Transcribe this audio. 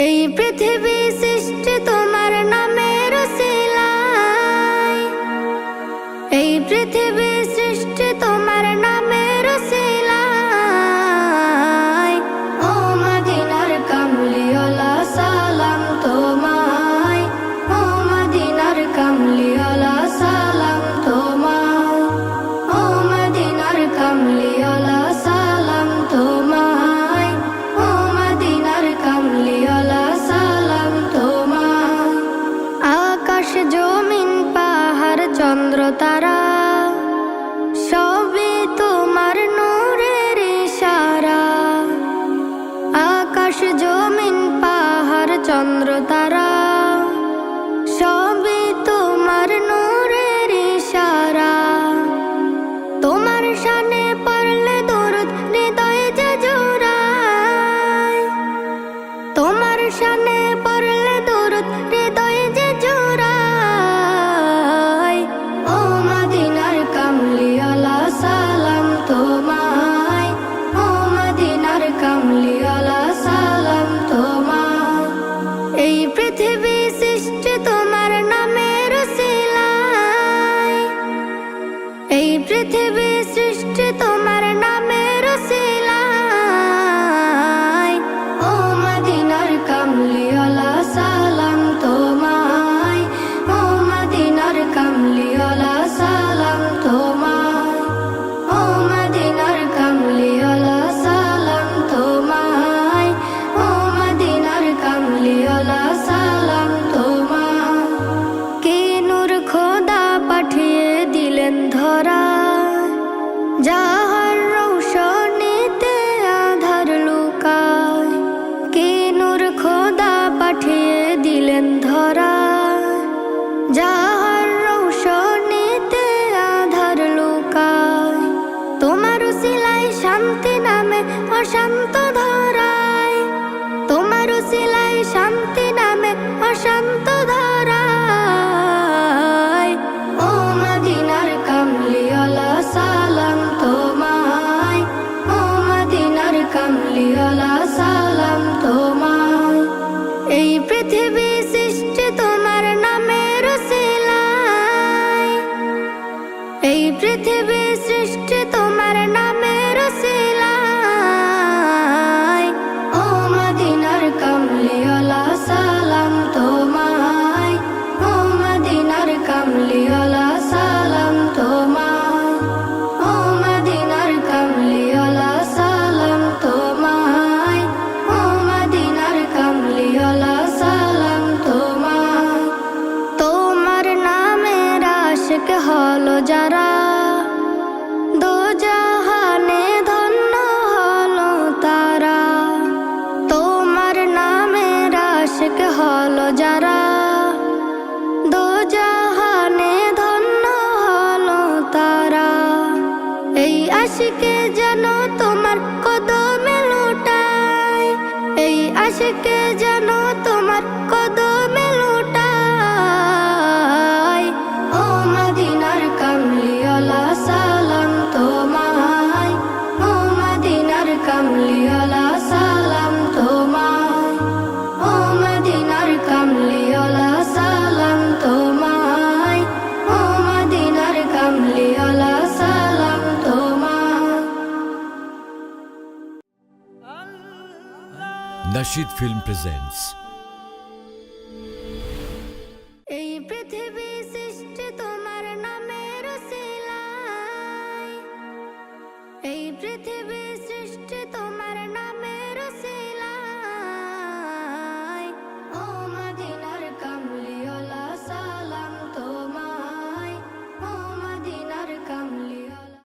এই পৃথিবী সৃষ্টি তোমার নামের উসিলায়, এই পৃথিবী সৃষ্টি তোমার নামের উসিলায়। ও মদিনার কামলিওয়ালা সালাম তোমায়, ও মদিনার কামলিওয়ালা সালাম তোমায়, ও মদিনার কামলিওয়ালা সালাম তোমায়, ও মদিনার কামলিওয়ালা সালাম তোমায়। আকাশ জমিন পাহাড় চন্দ্র তারা সবই তোমার নূরের ইশারা। আকাশ জমিন পাহাড় চন্দ্র তারা সবই তোমার নূরের ইশারা। তোমার শানে পড়লে দরুদ হৃদয় যে জোড়ায়, তোমার শানে পড়লে দরুদ হৃদয় যে জোড়ায়। ও মদিনার কামলিওয়ালা সালাম তোমায়, ও মদিনার কামলিওয়ালা সালাম তোমায়। এই পৃথিবী সৃষ্টি তোমার নামের উসিলায়, এই পৃথিবী সৃষ্টি তোমার নামের উসিলায়। ও মদিনার কামলিওয়ালা সালাম তোমায়, ও মদিনার কামলিওয়ালা সালাম তোমায়, ও মদিনার কামলিওয়ালা সালাম তোমায়, ও মদিনার কামলিওয়ালা সালাম তোমায়। কি নূর খোদা পাঠিয়ে দিলেন ধরা, যাহার রৌশনীতে আধার লুকায়। কি নূর খোদা পাঠিয়ে দিলেন ধরা, যাহার রৌশনীতে আধার লুকায়। তোমার উসিলায় শান্তি নামে অশান্ত ধরায়, তোমার উসিলায় শান্তি নামে অশান্ত ধরায়। ও মদিনার কামলিওয়ালা সালাম তোমায়, ও মদিনার কামলিওয়ালা সালাম তোমায়। এই পৃথিবী সৃষ্টি তোমার নামের উসিলায়, এই পৃথিবী সৃষ্টি তোমার নামের উসিলায়। ও মদিনার কামলিওয়ালা সালাম তোমায়, ও মদিনার কামলিওয়ালা সালাম তোমায়, ও মদিনার কামলিওয়ালা সালাম তোমায়, ও মদিনার কামলিওয়ালা সালাম তোমায়। তোমার নামের আশিক হলো যারা, দোজাহানে ধন্য হলো তারা। তোমার নামের আশিক হলো যারা, দোজাহানে ধন্য হলো তারা। এই আশিকে যেন তোমার কদমে লুটায়, এই আশিকে যেন তোমার কদমে লুটায়। ও মদিনার কামলিওয়ালা সালাম তোমায়, ও মদিনার কামলিওয়ালা সালাম তোমায়, ও মদিনার কামলিওয়ালা সালাম তোমায়, ও মদিনার কামলিওয়ালা সালাম তোমায়। Nasheed Film presents